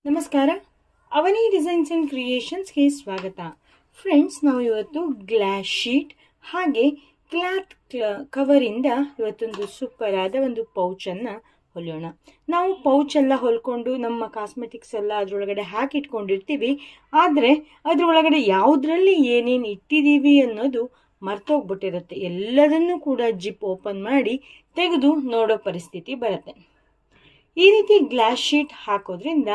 ನಮಸ್ಕಾರ. ಅವನಿ designs and ಕ್ರಿಯೇಷನ್ಸ್ಗೆ ಸ್ವಾಗತ. Friends, ನಾವು ಇವತ್ತು ಗ್ಲಾಸ್ ಶೀಟ್ ಹಾಗೆ ಕ್ಲಾತ್ ಕವರಿಂದ ಇವತ್ತೊಂದು ಸೂಪರ್ ಆದ ಒಂದು ಪೌಚನ್ನು ಹೊಲಿಯೋಣ. ನಾವು ಪೌಚೆಲ್ಲ ಹೊಲ್ಕೊಂಡು ನಮ್ಮ ಕಾಸ್ಮೆಟಿಕ್ಸ್ ಎಲ್ಲ ಅದರೊಳಗಡೆ ಹಾಕಿಟ್ಕೊಂಡಿರ್ತೀವಿ. ಆದರೆ ಅದರೊಳಗಡೆ ಯಾವುದರಲ್ಲಿ ಏನೇನು ಇಟ್ಟಿದ್ದೀವಿ ಅನ್ನೋದು ಮರ್ತೋಗ್ಬಿಟ್ಟಿರುತ್ತೆ. ಎಲ್ಲದನ್ನೂ ಕೂಡ ಜಿಪ್ ಓಪನ್ ಮಾಡಿ ತೆಗೆದು ನೋಡೋ ಪರಿಸ್ಥಿತಿ ಬರುತ್ತೆ. ಈ ರೀತಿ ಗ್ಲಾಸ್ ಶೀಟ್ ಹಾಕೋದ್ರಿಂದ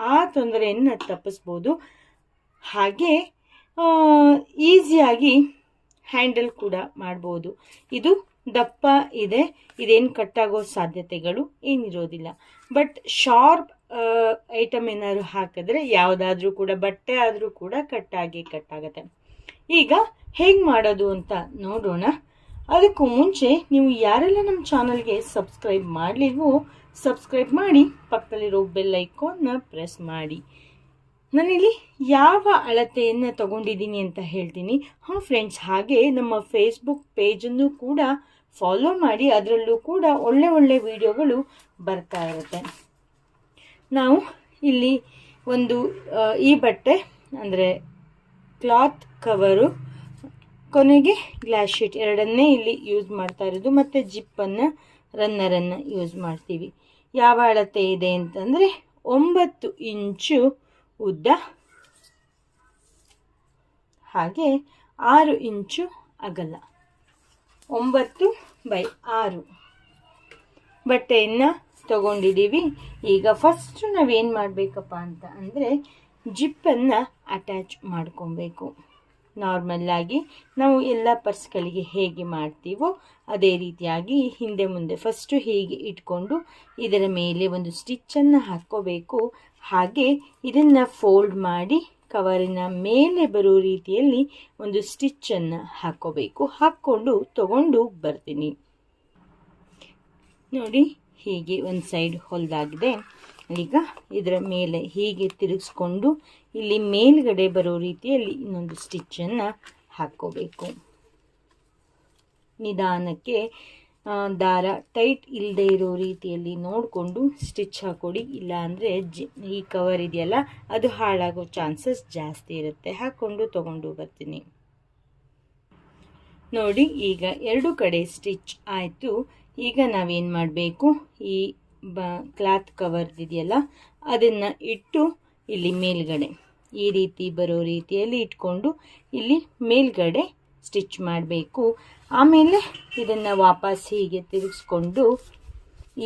ಆ ತೊಂದರೆಯನ್ನು ತಪ್ಪಿಸ್ಬೋದು. ಹಾಗೆ ಈಸಿಯಾಗಿ ಹ್ಯಾಂಡಲ್ ಕೂಡ ಮಾಡ್ಬೋದು. ಇದು ದಪ್ಪ ಇದೆ, ಇದೇನು ಕಟ್ಟಾಗೋ ಸಾಧ್ಯತೆಗಳು ಏನಿರೋದಿಲ್ಲ. ಬಟ್ ಶಾರ್ಪ್ ಐಟಮ್ ಏನಾದ್ರು ಹಾಕಿದ್ರೆ ಯಾವುದಾದ್ರೂ ಕೂಡ ಬಟ್ಟೆ ಆದರೂ ಕೂಡ ಕಟ್ಟಾಗತ್ತೆ. ಈಗ ಹೇಗೆ ಮಾಡೋದು ಅಂತ ನೋಡೋಣ. ಅದಕ್ಕೂ ಮುಂಚೆ ನೀವು ಯಾರೆಲ್ಲ ನಮ್ಮ ಚಾನಲ್ಗೆ ಸಬ್ಸ್ಕ್ರೈಬ್ ಮಾಡಲಿಲ್ವೋ ಸಬ್ಸ್ಕ್ರೈಬ್ ಮಾಡಿ, ಪಕ್ಕದಲ್ಲಿರೋ ಬೆಲ್ ಐಕಾನ್ನ ಪ್ರೆಸ್ ಮಾಡಿ. ನಾನಿಲ್ಲಿ ಯಾವ ಅಳತೆಯನ್ನು ತಗೊಂಡಿದ್ದೀನಿ ಅಂತ ಹೇಳ್ತೀನಿ. ಫ್ರೆಂಡ್ಸ್, ಹಾಗೆ ನಮ್ಮ ಫೇಸ್ಬುಕ್ ಪೇಜನ್ನು ಕೂಡ ಫಾಲೋ ಮಾಡಿ, ಅದರಲ್ಲೂ ಕೂಡ ಒಳ್ಳೆ ವಿಡಿಯೋಗಳು ಬರ್ತಾ ಇರುತ್ತೆ. ನಾವು ಇಲ್ಲಿ ಒಂದು ಈ ಬಟ್ಟೆ ಅಂದರೆ ಕ್ಲಾತ್ ಕವರು, ಕೊನೆಗೆ ಗ್ಲಾಸ್ ಶೀಟ್ ಎರಡನ್ನೇ ಇಲ್ಲಿ ಯೂಸ್ ಮಾಡ್ತಾ ಇರೋದು, ಮತ್ತು ಜಿಪ್ಪನ್ನು ರನ್ನರನ್ನು ಯೂಸ್ ಮಾಡ್ತೀವಿ. ಯಾವ ಅಳತೆ ಇದೆ ಅಂತಂದರೆ 9 ಇಂಚು ಉದ್ದ ಹಾಗೆ 6 ಇಂಚು ಅಗಲ, 9/6 ಬಟ್ಟೆಯನ್ನು ತಗೊಂಡಿದ್ದೀವಿ. ಈಗ ಫಸ್ಟ್ ನಾವೇನು ಮಾಡಬೇಕಪ್ಪ ಅಂತ ಅಂದರೆ ಜಿಪ್ಪನ್ನು ಅಟ್ಯಾಚ್ ಮಾಡ್ಕೊಬೇಕು. ನಾರ್ಮಲ್ಲಾಗಿ ನಾವು ಎಲ್ಲ ಪರ್ಸ್ಗಳಿಗೆ ಹೇಗೆ ಮಾಡ್ತೀವೋ ಅದೇ ರೀತಿಯಾಗಿ ಹಿಂದೆ ಮುಂದೆ ಫಸ್ಟು ಹೀಗೆ ಇಟ್ಕೊಂಡು ಇದರ ಮೇಲೆ ಒಂದು ಸ್ಟಿಚ್ಚನ್ನು ಹಾಕ್ಕೋಬೇಕು. ಹಾಗೆ ಇದನ್ನು ಫೋಲ್ಡ್ ಮಾಡಿ ಕವರಿನ ಮೇಲೆ ಬರೋ ರೀತಿಯಲ್ಲಿ ಒಂದು ಸ್ಟಿಚ್ಚನ್ನು ಹಾಕ್ಕೋಬೇಕು. ಹಾಕ್ಕೊಂಡು ತಗೊಂಡು ಬರ್ತೀನಿ. ನೋಡಿ, ಹೀಗೆ ಒಂದು ಸೈಡ್ ಹೊಲ್ದಾಗಿದೆ. ಈಗ ಇದರ ಮೇಲೆ ಹೀಗೆ ತಿರುಗಿಸ್ಕೊಂಡು ಇಲ್ಲಿ ಮೇಲ್ಗಡೆ ಬರೋ ರೀತಿಯಲ್ಲಿ ಇನ್ನೊಂದು ಸ್ಟಿಚ್ಚನ್ನು ಹಾಕ್ಕೋಬೇಕು. ನಿಧಾನಕ್ಕೆ ದಾರ ಟೈಟ್ ಇಲ್ಲದೆ ಇರೋ ರೀತಿಯಲ್ಲಿ ನೋಡಿಕೊಂಡು ಸ್ಟಿಚ್ ಹಾಕ್ಕೊಡಿ. ಇಲ್ಲ ಅಂದರೆ ಈ ಕವರ್ ಇದೆಯಲ್ಲ ಅದು ಹಾಳಾಗೋ ಚಾನ್ಸಸ್ ಜಾಸ್ತಿ ಇರುತ್ತೆ. ಹಾಕ್ಕೊಂಡು ತಗೊಂಡು ಬರ್ತೀನಿ. ನೋಡಿ, ಈಗ ಎರಡು ಕಡೆ ಸ್ಟಿಚ್ ಆಯಿತು. ಈಗ ನಾವೇನು ಮಾಡಬೇಕು, ಈ ಕ್ಲಾತ್ ಕವರ್ ಇದೆಯಲ್ಲ ಅದನ್ನು ಇಟ್ಟು ಇಲ್ಲಿ ಮೇಲ್ಗಡೆ ಈ ರೀತಿ ಬರೋ ರೀತಿಯಲ್ಲಿ ಇಟ್ಕೊಂಡು ಇಲ್ಲಿ ಮೇಲ್ಗಡೆ ಸ್ಟಿಚ್ ಮಾಡಬೇಕು. ಆಮೇಲೆ ಇದನ್ನು ವಾಪಸ್ ಹೀಗೆ ತಿರುಗಿಸ್ಕೊಂಡು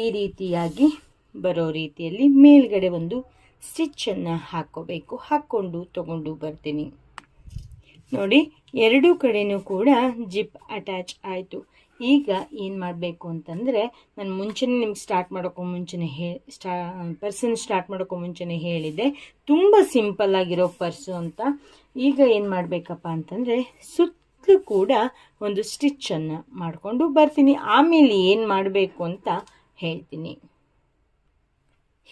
ಈ ರೀತಿಯಾಗಿ ಬರೋ ರೀತಿಯಲ್ಲಿ ಮೇಲ್ಗಡೆ ಒಂದು ಸ್ಟಿಚ್ಚನ್ನು ಹಾಕ್ಕೋಬೇಕು. ಹಾಕ್ಕೊಂಡು ತಗೊಂಡು ಬರ್ತೀನಿ. ನೋಡಿ, ಎರಡೂ ಕಡೆಯೂ ಕೂಡ ಜಿಪ್ ಅಟ್ಯಾಚ್ ಆಯಿತು. ಈಗ ಏನು ಮಾಡಬೇಕು ಅಂತಂದರೆ, ನಾನು ಮುಂಚೆನೇ ನಿಮ್ಗೆ ಪರ್ಸನ್ ಸ್ಟಾರ್ಟ್ ಮಾಡೋಕ್ಕೂ ಮುಂಚೆನೇ ಹೇಳಿದ್ದೆ, ತುಂಬ ಸಿಂಪಲ್ ಆಗಿರೋ ಪರ್ಸು ಅಂತ. ಈಗ ಏನು ಮಾಡಬೇಕಪ್ಪ ಅಂತಂದರೆ ಸುತ್ತಲೂ ಕೂಡ ಒಂದು ಸ್ಟಿಚ್ಚನ್ನು ಮಾಡಿಕೊಂಡು ಬರ್ತೀನಿ. ಆಮೇಲೆ ಏನು ಮಾಡಬೇಕು ಅಂತ ಹೇಳ್ತೀನಿ.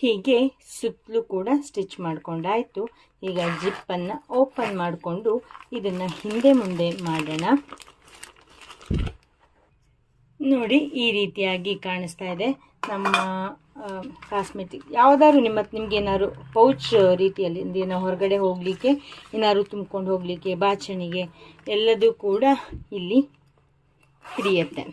ಹೀಗೆ ಸುತ್ತಲೂ ಕೂಡ ಸ್ಟಿಚ್ ಮಾಡ್ಕೊಂಡಾಯಿತು. ಈಗ ಜಿಪ್ಪನ್ನು ಓಪನ್ ಮಾಡಿಕೊಂಡು ಇದನ್ನು ಹಿಂದೆ ಮುಂದೆ ಮಾಡೋಣ. ನೋಡಿ, ಈ ರೀತಿಯಾಗಿ ಕಾಣಿಸ್ತಾ ಇದೆ ನಮ್ಮ ಕಾಸ್ಮೆಟಿಕ್. ಯಾವುದಾದ್ರು ನಿಮಗೇನಾದ್ರು ಪೌಚ್ ರೀತಿಯಲ್ಲಿ ಏನೋ ಹೊರಗಡೆ ಹೋಗಲಿಕ್ಕೆ, ಏನಾದ್ರು ತುಂಬ್ಕೊಂಡು ಹೋಗಲಿಕ್ಕೆ, ಬಾಚಣಿಗೆ ಎಲ್ಲದೂ ಕೂಡ ಇಲ್ಲಿ ಹಿಡಿಯುತ್ತೆ.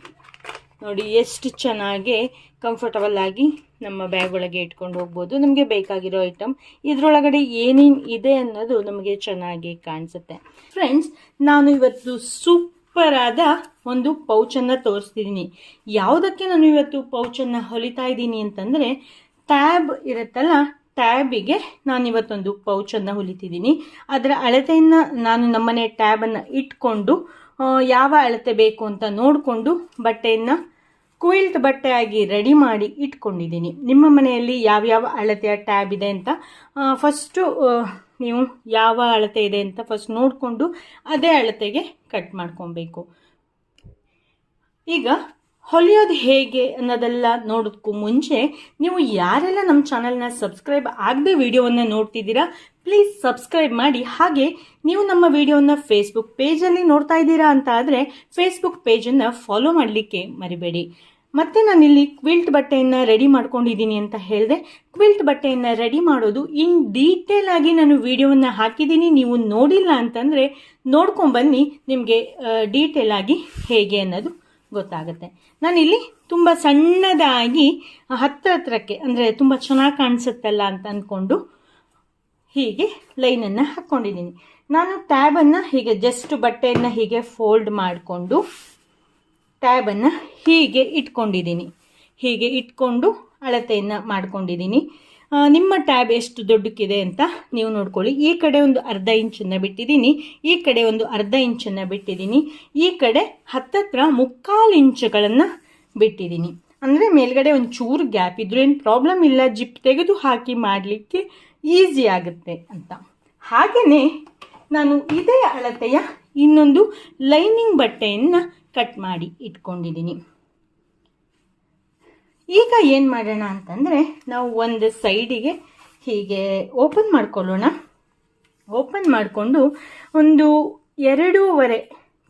ನೋಡಿ, ಎಷ್ಟು ಚೆನ್ನಾಗಿ ಕಂಫರ್ಟಬಲ್ ಆಗಿ ನಮ್ಮ ಬ್ಯಾಗ್ ಒಳಗೆ ಇಟ್ಕೊಂಡು ಹೋಗ್ಬೋದು. ನಮಗೆ ಬೇಕಾಗಿರೋ ಐಟಮ್ ಇದರೊಳಗಡೆ ಏನೇನು ಇದೆ ಅನ್ನೋದು ನಮಗೆ ಚೆನ್ನಾಗಿ ಕಾಣಿಸುತ್ತೆ. ಫ್ರೆಂಡ್ಸ್, ನಾನು ಇವತ್ತು ಸೂಪರ್ ಆದ ಒಂದು ಪೌಚನ್ನು ತೋರಿಸ್ತಿದ್ದೀನಿ. ಯಾವುದಕ್ಕೆ ನಾನು ಇವತ್ತು ಪೌಚನ್ನು ಹೊಲಿತಾ ಇದ್ದೀನಿ ಅಂತಂದರೆ, ಟ್ಯಾಬ್ ಇರುತ್ತಲ್ಲ, ಟ್ಯಾಬಿಗೆ ನಾನಿವತ್ತೊಂದು ಪೌಚನ್ನು ಹೊಲಿತಿದ್ದೀನಿ. ಅದರ ಅಳತೆಯನ್ನು ನಾನು ನಮ್ಮನೆ ಟ್ಯಾಬನ್ನು ಇಟ್ಕೊಂಡು ಯಾವ ಅಳತೆ ಬೇಕು ಅಂತ ನೋಡಿಕೊಂಡು ಬಟ್ಟೆಯನ್ನು ಕ್ವಿಲ್ಟ್ ಬಟ್ಟೆಯಾಗಿ ರೆಡಿ ಮಾಡಿ ಇಟ್ಕೊಂಡಿದ್ದೀನಿ. ನಿಮ್ಮ ಮನೆಯಲ್ಲಿ ಯಾವ್ಯಾವ ಅಳತೆಯ ಟ್ಯಾಬ್ ಇದೆ ಅಂತ ಫಸ್ಟು ನೀವು ಯಾವ ಅಳತೆ ಇದೆ ಅಂತ ಫಸ್ಟ್ ನೋಡಿಕೊಂಡು ಅದೇ ಅಳತೆಗೆ ಕಟ್ ಮಾಡ್ಕೊಬೇಕು. ಈಗ ಹೊಲಿಯೋದು ಹೇಗೆ ಅನ್ನೋದೆಲ್ಲ ನೋಡೋದಕ್ಕೂ ಮುಂಚೆ ನೀವು ಯಾರೆಲ್ಲ ನಮ್ಮ ಚಾನಲ್ನ ಸಬ್ಸ್ಕ್ರೈಬ್ ಆಗದೆ ವಿಡಿಯೋವನ್ನು ನೋಡ್ತಿದ್ದೀರಾ, ಪ್ಲೀಸ್ ಸಬ್ಸ್ಕ್ರೈಬ್ ಮಾಡಿ. ಹಾಗೆ ನೀವು ನಮ್ಮ ವಿಡಿಯೋನ ಫೇಸ್ಬುಕ್ ಪೇಜಲ್ಲಿ ನೋಡ್ತಾ ಇದ್ದೀರಾ ಅಂತ ಆದರೆ ಫೇಸ್ಬುಕ್ ಪೇಜನ್ನು ಫಾಲೋ ಮಾಡಲಿಕ್ಕೆ ಮರಿಬೇಡಿ. ಮತ್ತು ನಾನಿಲ್ಲಿ ಕ್ವಿಲ್ಟ್ ಬಟ್ಟೆಯನ್ನು ರೆಡಿ ಮಾಡ್ಕೊಂಡಿದ್ದೀನಿ ಅಂತ ಹೇಳಿದೆ. ಕ್ವಿಲ್ಟ್ ಬಟ್ಟೆಯನ್ನು ರೆಡಿ ಮಾಡೋದು ಇನ್ ಡೀಟೇಲ್ ಆಗಿ ನಾನು ವಿಡಿಯೋವನ್ನು ಹಾಕಿದ್ದೀನಿ. ನೀವು ನೋಡಿಲ್ಲ ಅಂತಂದರೆ ನೋಡ್ಕೊಂಬನ್ನಿ, ನಿಮಗೆ ಡೀಟೇಲ್ ಆಗಿ ಹೇಗೆ ಅನ್ನೋದು ಗೊತ್ತಾಗುತ್ತೆ. ನಾನಿಲ್ಲಿ ತುಂಬ ಸಣ್ಣದಾಗಿ ಹತ್ತಿರಕ್ಕೆ ಅಂದರೆ ತುಂಬ ಚೆನ್ನಾಗಿ ಕಾಣಿಸುತ್ತಲ್ಲ ಅಂತ ಅಂದ್ಕೊಂಡು ಹೀಗೆ ಲೈನನ್ನು ಹಾಕ್ಕೊಂಡಿದ್ದೀನಿ. ನಾನು ಟ್ಯಾಬನ್ನು ಹೀಗೆ ಜಸ್ಟ್ ಬಟ್ಟೆಯನ್ನು ಹೀಗೆ ಫೋಲ್ಡ್ ಮಾಡಿಕೊಂಡು ಟ್ಯಾಬನ್ನು ಹೀಗೆ ಇಟ್ಕೊಂಡಿದ್ದೀನಿ. ಹೀಗೆ ಇಟ್ಕೊಂಡು ಅಳತೆಯನ್ನು ಮಾಡ್ಕೊಂಡಿದ್ದೀನಿ. ನಿಮ್ಮ ಟ್ಯಾಬ್ ಎಷ್ಟು ದೊಡ್ಡಕ್ಕಿದೆ ಅಂತ ನೀವು ನೋಡ್ಕೊಳ್ಳಿ. ಈ ಕಡೆ ಒಂದು ಅರ್ಧ ಇಂಚನ್ನು ಬಿಟ್ಟಿದ್ದೀನಿ, ಈ ಕಡೆ ಒಂದು ಅರ್ಧ ಇಂಚನ್ನು ಬಿಟ್ಟಿದ್ದೀನಿ, ಈ ಕಡೆ ಹತ್ತತ್ರ 3/4 ಇಂಚುಗಳನ್ನು ಬಿಟ್ಟಿದ್ದೀನಿ. ಅಂದರೆ ಮೇಲ್ಗಡೆ ಒಂದು ಚೂರು ಗ್ಯಾಪ್ ಇದ್ರೂ ಏನು ಪ್ರಾಬ್ಲಮ್ ಇಲ್ಲ, ಜಿಪ್ ತೆಗೆದು ಹಾಕಿ ಮಾಡಲಿಕ್ಕೆ ಈಸಿ ಆಗುತ್ತೆ ಅಂತ. ಹಾಗೆಯೇ ನಾನು ಇದೇ ಅಳತೆಯ ಇನ್ನೊಂದು ಲೈನಿಂಗ್ ಬಟ್ಟೆಯನ್ನು ಕಟ್ ಮಾಡಿ ಇಟ್ಕೊಂಡಿದ್ದೀನಿ. ಈಗ ಏನು ಮಾಡೋಣ ಅಂತಂದರೆ ನಾವು ಒಂದು ಸೈಡಿಗೆ ಹೀಗೆ ಓಪನ್ ಮಾಡ್ಕೊಳ್ಳೋಣ. ಓಪನ್ ಮಾಡಿಕೊಂಡು ಒಂದು 2.5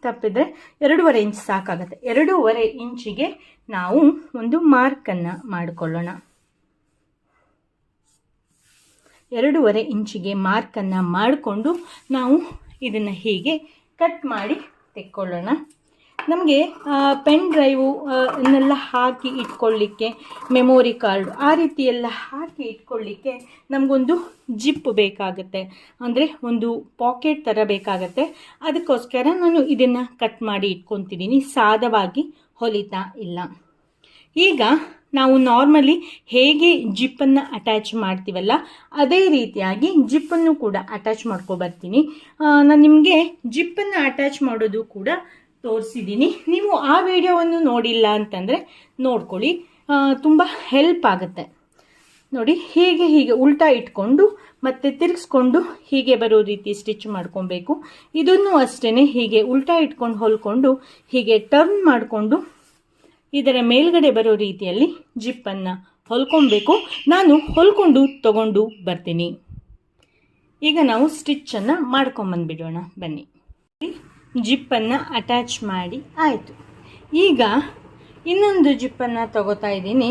ತಪ್ಪಿದ್ರೆ 2.5 ಇಂಚ್ ಸಾಕಾಗುತ್ತೆ. 2.5 ಇಂಚಿಗೆ ನಾವು ಒಂದು ಮಾರ್ಕನ್ನು ಮಾಡಿಕೊಳ್ಳೋಣ. 2.5 ಇಂಚಿಗೆ ಮಾರ್ಕನ್ನು ಮಾಡಿಕೊಂಡು ನಾವು ಇದನ್ನು ಹೀಗೆ ಕಟ್ ಮಾಡಿ ತೆಕ್ಕೊಳ್ಳೋಣ. ನಮಗೆ ಪೆನ್ ಡ್ರೈವು ಅನ್ನೆಲ್ಲ ಹಾಕಿ ಇಟ್ಕೊಳ್ಳಿಕ್ಕೆ, ಮೆಮೊರಿ ಕಾರ್ಡ್ ಆ ರೀತಿ ಎಲ್ಲ ಹಾಕಿ ಇಟ್ಕೊಳ್ಳಿಕ್ಕೆ ನಮಗೊಂದು ಜಿಪ್ ಬೇಕಾಗುತ್ತೆ, ಅಂದರೆ ಒಂದು ಪಾಕೆಟ್ ಥರ ಬೇಕಾಗತ್ತೆ. ಅದಕ್ಕೋಸ್ಕರ ನಾನು ಇದನ್ನು ಕಟ್ ಮಾಡಿ ಇಟ್ಕೊತಿದ್ದೀನಿ, ಸಾದವಾಗಿ ಹೊಲಿತಾ ಇಲ್ಲ. ಈಗ ನಾವು ನಾರ್ಮಲಿ ಹೇಗೆ ಜಿಪ್ಪನ್ನು ಅಟ್ಯಾಚ್ ಮಾಡ್ತೀವಲ್ಲ ಅದೇ ರೀತಿಯಾಗಿ ಜಿಪ್ಪನ್ನು ಕೂಡ ಅಟ್ಯಾಚ್ ಮಾಡ್ಕೊಬರ್ತೀನಿ. ನಾನು ನಿಮಗೆ ಜಿಪ್ಪನ್ನು ಅಟ್ಯಾಚ್ ಮಾಡೋದು ಕೂಡ ತೋರಿಸಿದ್ದೀನಿ. ನೀವು ಆ ವಿಡಿಯೋವನ್ನು ನೋಡಿಲ್ಲ ಅಂತಂದರೆ ನೋಡ್ಕೊಳ್ಳಿ, ತುಂಬ ಹೆಲ್ಪ್ ಆಗುತ್ತೆ. ನೋಡಿ, ಹೀಗೆ ಉಲ್ಟಾ ಇಟ್ಕೊಂಡು ಮತ್ತೆ ತಿರುಗಿಸ್ಕೊಂಡು ಹೀಗೆ ಬರೋ ರೀತಿ ಸ್ಟಿಚ್ ಮಾಡ್ಕೊಬೇಕು. ಇದನ್ನು ಅಷ್ಟೇ ಹೀಗೆ ಉಲ್ಟಾ ಇಟ್ಕೊಂಡು ಹೊಲ್ಕೊಂಡು ಹೀಗೆ ಟರ್ನ್ ಮಾಡಿಕೊಂಡು ಇದರ ಮೇಲ್ಗಡೆ ಬರೋ ರೀತಿಯಲ್ಲಿ ಜಿಪ್ಪನ್ನು ಹೊಲ್ಕೊಬೇಕು. ನಾನು ಹೊಲ್ಕೊಂಡು ತಗೊಂಡು ಬರ್ತೀನಿ. ಈಗ ನಾವು ಸ್ಟಿಚ್ಚನ್ನು ಮಾಡ್ಕೊಂಬಂದ್ಬಿಡೋಣ ಬನ್ನಿ. ಜಿಪ್ಪನ್ನು ಅಟ್ಯಾಚ್ ಮಾಡಿ ಆಯಿತು. ಈಗ ಇನ್ನೊಂದು ಜಿಪ್ಪನ್ನು ತಗೋತಾ ಇದ್ದೀನಿ,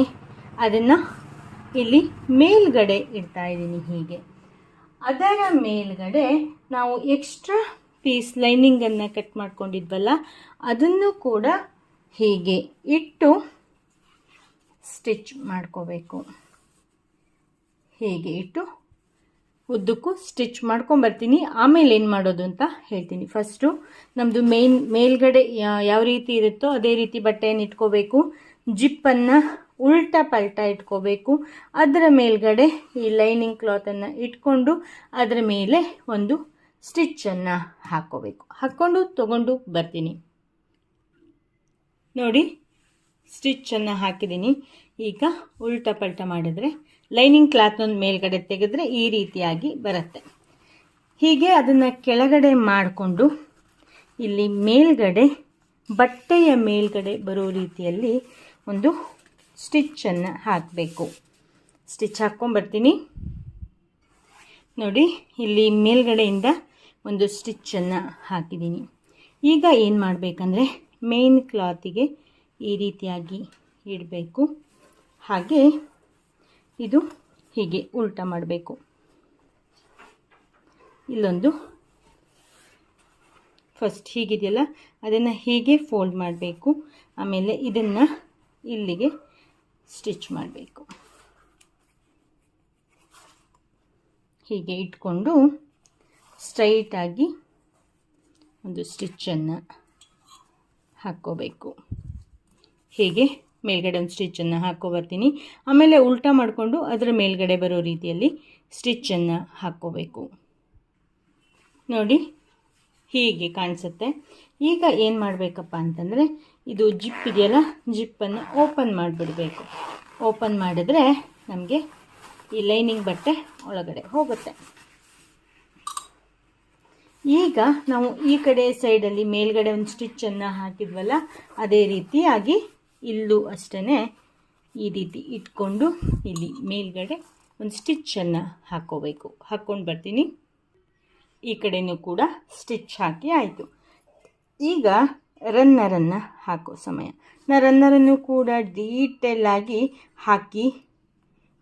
ಅದನ್ನು ಇಲ್ಲಿ ಮೇಲ್ಗಡೆ ಇಡ್ತಾ ಇದ್ದೀನಿ. ಹೀಗೆ ಅದರ ಮೇಲ್ಗಡೆ ನಾವು ಎಕ್ಸ್ಟ್ರಾ ಪೀಸ್ ಲೈನಿಂಗನ್ನು ಕಟ್ ಮಾಡ್ಕೊಂಡಿದ್ವಲ್ಲ ಅದನ್ನು ಕೂಡ ಹೀಗೆ ಇಟ್ಟು ಸ್ಟಿಚ್ ಮಾಡ್ಕೋಬೇಕು. ಹೀಗೆ ಇಟ್ಟು ಉದ್ದಕ್ಕೂ ಸ್ಟಿಚ್ ಮಾಡ್ಕೊಂಬರ್ತೀನಿ. ಆಮೇಲೆ ಏನು ಮಾಡೋದು ಅಂತ ಹೇಳ್ತೀನಿ. ಫಸ್ಟು ನಮ್ಮದು ಮೇಲ್ಗಡೆ ಯಾವ ರೀತಿ ಇರುತ್ತೋ ಅದೇ ರೀತಿ ಬಟ್ಟೆಯನ್ನು ಇಟ್ಕೋಬೇಕು. ಜಿಪ್ಪನ್ನು ಉಲ್ಟಾ ಪಲ್ಟಾ ಇಟ್ಕೋಬೇಕು. ಅದರ ಮೇಲ್ಗಡೆ ಈ ಲೈನಿಂಗ್ ಕ್ಲಾತನ್ನು ಇಟ್ಕೊಂಡು ಅದರ ಮೇಲೆ ಒಂದು ಸ್ಟಿಚ್ಚನ್ನು ಹಾಕ್ಕೋಬೇಕು. ಹಾಕ್ಕೊಂಡು ತಗೊಂಡು ಬರ್ತೀನಿ. ನೋಡಿ, ಸ್ಟಿಚ್ಚನ್ನು ಹಾಕಿದ್ದೀನಿ. ಈಗ ಉಲ್ಟಾ ಪಲ್ಟಾ ಮಾಡಿದರೆ ಲೈನಿಂಗ್ ಕ್ಲಾತ್ನ ಮೇಲ್ಗಡೆ ತೆಗೆದ್ರೆ ಈ ರೀತಿಯಾಗಿ ಬರುತ್ತೆ. ಹೀಗೆ ಅದನ್ನು ಕೆಳಗಡೆ ಮಾಡಿಕೊಂಡು ಇಲ್ಲಿ ಮೇಲ್ಗಡೆ ಬಟ್ಟೆಯ ಮೇಲ್ಗಡೆ ಬರೋ ರೀತಿಯಲ್ಲಿ ಒಂದು ಸ್ಟಿಚ್ಚನ್ನು ಹಾಕಬೇಕು. ಸ್ಟಿಚ್ ಹಾಕ್ಕೊಂಬರ್ತೀನಿ. ನೋಡಿ, ಇಲ್ಲಿ ಮೇಲ್ಗಡೆಯಿಂದ ಒಂದು ಸ್ಟಿಚ್ಚನ್ನು ಹಾಕಿದ್ದೀನಿ. ಈಗ ಏನು ಮಾಡಬೇಕಂದ್ರೆ ಮೇನ್ ಕ್ಲಾತಿಗೆ ಈ ರೀತಿಯಾಗಿ ಇಡಬೇಕು. ಹಾಗೆ ಇದು ಹೀಗೆ ಉಲ್ಟಾ ಮಾಡಬೇಕು. ಇಲ್ಲೊಂದು ಫಸ್ಟ್ ಹೀಗಿದೆಯಲ್ಲ ಅದನ್ನು ಹೀಗೆ ಫೋಲ್ಡ್ ಮಾಡಬೇಕು. ಆಮೇಲೆ ಇದನ್ನು ಇಲ್ಲಿಗೆ ಸ್ಟಿಚ್ ಮಾಡಬೇಕು. ಹೀಗೆ ಇಟ್ಕೊಂಡು ಸ್ಟ್ರೈಟಾಗಿ ಒಂದು ಸ್ಟಿಚ್ಚನ್ನು ಹಾಕ್ಕೋಬೇಕು. ಹೀಗೆ ಮೇಲ್ಗಡೆ ಒಂದು ಸ್ಟಿಚ್ಚನ್ನು ಹಾಕ್ಕೊಬರ್ತೀನಿ. ಆಮೇಲೆ ಉಲ್ಟಾ ಮಾಡಿಕೊಂಡು ಅದರ ಮೇಲ್ಗಡೆ ಬರೋ ರೀತಿಯಲ್ಲಿ ಸ್ಟಿಚ್ಚನ್ನು ಹಾಕ್ಕೋಬೇಕು. ನೋಡಿ, ಹೀಗೆ ಕಾಣಿಸುತ್ತೆ. ಈಗ ಏನು ಮಾಡಬೇಕಪ್ಪ ಅಂತಂದರೆ ಇದು ಜಿಪ್ ಇದೆಯಲ್ಲ, ಜಿಪ್ಪನ್ನು ಓಪನ್ ಮಾಡಿಬಿಡಬೇಕು. ಓಪನ್ ಮಾಡಿದ್ರೆ ನಮಗೆ ಈ ಲೈನಿಂಗ್ ಬಟ್ಟೆ ಒಳಗಡೆ ಹೋಗುತ್ತೆ. ಈಗ ನಾವು ಈ ಕಡೆ ಸೈಡಲ್ಲಿ ಮೇಲ್ಗಡೆ ಒಂದು ಸ್ಟಿಚ್ಚನ್ನು ಹಾಕಿದ್ವಲ್ಲ ಅದೇ ರೀತಿಯಾಗಿ ಇಲ್ಲೂ ಅಷ್ಟೇ ಈ ರೀತಿ ಇಟ್ಕೊಂಡು ಇಲ್ಲಿ ಮೇಲ್ಗಡೆ ಒಂದು ಸ್ಟಿಚ್ಚನ್ನು ಹಾಕ್ಕೋಬೇಕು. ಹಾಕ್ಕೊಂಡು ಬರ್ತೀನಿ. ಈ ಕಡೆಯೂ ಕೂಡ ಸ್ಟಿಚ್ ಹಾಕಿ ಆಯಿತು. ಈಗ ರನ್ನರನ್ನು ಹಾಕೋ ಸಮಯ. ನಾನು ರನ್ನರನ್ನು ಕೂಡ ಡೀಟೇಲಾಗಿ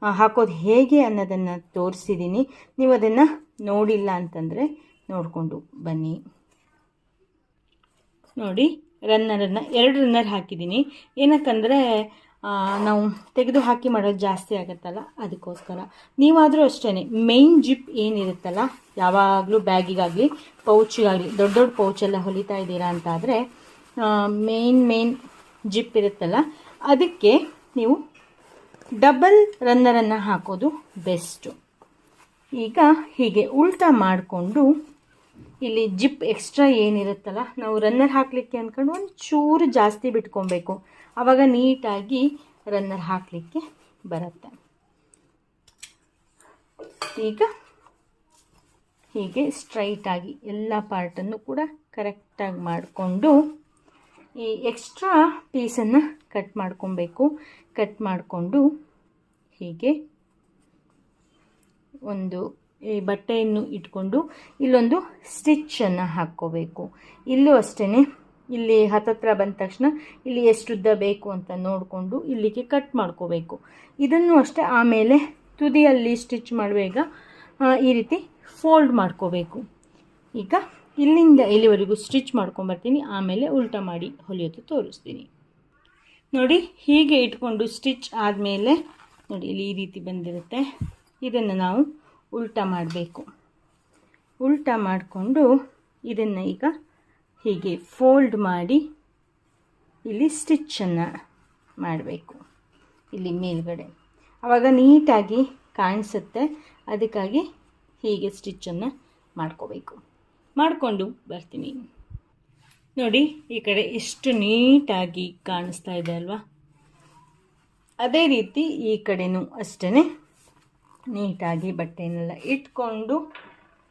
ಹಾಕೋದು ಹೇಗೆ ಅನ್ನೋದನ್ನು ತೋರಿಸಿದ್ದೀನಿ. ನೀವು ಅದನ್ನು ನೋಡಿಲ್ಲ ಅಂತಂದರೆ ನೋಡಿಕೊಂಡು ಬನ್ನಿ. ನೋಡಿ, ರನ್ನರನ್ನು 2 ರನ್ನರ್ ಹಾಕಿದ್ದೀನಿ. ಏನಕ್ಕಂದರೆ ನಾವು ತೆಗೆದು ಹಾಕಿ ಮಾಡೋದು ಜಾಸ್ತಿ ಆಗುತ್ತಲ್ಲ, ಅದಕ್ಕೋಸ್ಕರ. ನೀವಾದರೂ ಅಷ್ಟೇ, ಮೇಯ್ನ್ ಜಿಪ್ ಏನಿರುತ್ತಲ್ಲ, ಯಾವಾಗಲೂ ಬ್ಯಾಗಿಗಾಗಲಿ ಪೌಚಿಗಾಗಲಿ, ದೊಡ್ಡ ದೊಡ್ಡ ಪೌಚೆಲ್ಲ ಹೊಲಿತಾ ಇದ್ದೀರಾ ಅಂತಾದರೆ ಮೇನ್ ಜಿಪ್ ಇರುತ್ತಲ್ಲ, ಅದಕ್ಕೆ ನೀವು ಡಬಲ್ ರನ್ನರನ್ನು ಹಾಕೋದು ಬೆಸ್ಟು. ಈಗ ಹೀಗೆ ಉಲ್ಟಾ ಮಾಡಿಕೊಂಡು ಇಲ್ಲಿ ಜಿಪ್ ಎಕ್ಸ್ಟ್ರಾ ಏನಿರುತ್ತಲ್ಲ, ನಾವು ರನ್ನರ್ ಹಾಕಲಿಕ್ಕೆ ಅಂದ್ಕೊಂಡು ಒಂದು ಚೂರು ಜಾಸ್ತಿ ಬಿಟ್ಕೊಬೇಕು. ಆವಾಗ ನೀಟಾಗಿ ರನ್ನರ್ ಹಾಕಲಿಕ್ಕೆ ಬರುತ್ತೆ. ಈಗ ಹೀಗೆ ಸ್ಟ್ರೈಟಾಗಿ ಎಲ್ಲ ಪಾರ್ಟನ್ನು ಕೂಡ ಕರೆಕ್ಟಾಗಿ ಮಾಡಿಕೊಂಡು ಈ ಎಕ್ಸ್ಟ್ರಾ ಪೀಸನ್ನು ಕಟ್ ಮಾಡ್ಕೊಬೇಕು. ಕಟ್ ಮಾಡಿಕೊಂಡು ಹೀಗೆ ಒಂದು ಈ ಬಟ್ಟೆಯನ್ನು ಇಟ್ಕೊಂಡು ಇಲ್ಲೊಂದು ಸ್ಟಿಚ್ಚನ್ನು ಹಾಕ್ಕೋಬೇಕು. ಇಲ್ಲೂ ಅಷ್ಟೇ, ಇಲ್ಲಿ ಹತ್ತತ್ರ ಬಂದ ತಕ್ಷಣ ಇಲ್ಲಿ ಎಷ್ಟು ಉದ್ದ ಬೇಕು ಅಂತ ನೋಡಿಕೊಂಡು ಇಲ್ಲಿಗೆ ಕಟ್ ಮಾಡ್ಕೋಬೇಕು. ಇದನ್ನು ಅಷ್ಟೇ ಆಮೇಲೆ ತುದಿಯಲ್ಲಿ ಸ್ಟಿಚ್ ಮಾಡುವಾಗ ಈ ರೀತಿ ಫೋಲ್ಡ್ ಮಾಡ್ಕೋಬೇಕು. ಈಗ ಇಲ್ಲಿಂದ ಇಲ್ಲಿವರೆಗೂ ಸ್ಟಿಚ್ ಮಾಡ್ಕೊಂಬರ್ತೀನಿ, ಆಮೇಲೆ ಉಲ್ಟಾ ಮಾಡಿ ಹೊಲಿಯೋದು ತೋರಿಸ್ತೀನಿ. ನೋಡಿ, ಹೀಗೆ ಇಟ್ಕೊಂಡು ಸ್ಟಿಚ್ ಆದಮೇಲೆ ನೋಡಿ ಇಲ್ಲಿ ಈ ರೀತಿ ಬಂದಿರುತ್ತೆ. ಇದನ್ನು ನಾವು ಉಲ್ಟಾ ಮಾಡಬೇಕು. ಉಲ್ಟಾ ಮಾಡಿಕೊಂಡು ಇದನ್ನು ಈಗ ಹೀಗೆ ಫೋಲ್ಡ್ ಮಾಡಿ ಇಲ್ಲಿ ಸ್ಟಿಚ್ಚನ್ನು ಮಾಡಬೇಕು, ಇಲ್ಲಿ ಮೇಲ್ಗಡೆ. ಆವಾಗ ನೀಟಾಗಿ ಕಾಣಿಸುತ್ತೆ. ಅದಕ್ಕಾಗಿ ಹೀಗೆ ಸ್ಟಿಚ್ಚನ್ನು ಮಾಡ್ಕೋಬೇಕು. ಮಾಡಿಕೊಂಡು ಬರ್ತೀನಿ. ನೋಡಿ, ಈ ಕಡೆ ಎಷ್ಟು ನೀಟಾಗಿ ಕಾಣಿಸ್ತಾ ಇದೆ ಅಲ್ವಾ? ಅದೇ ರೀತಿ ಈ ಕಡೆನೂ ಅಷ್ಟೇ ನೀಟಾಗಿ ಬಟ್ಟೆಯನ್ನೆಲ್ಲ ಇಟ್ಕೊಂಡು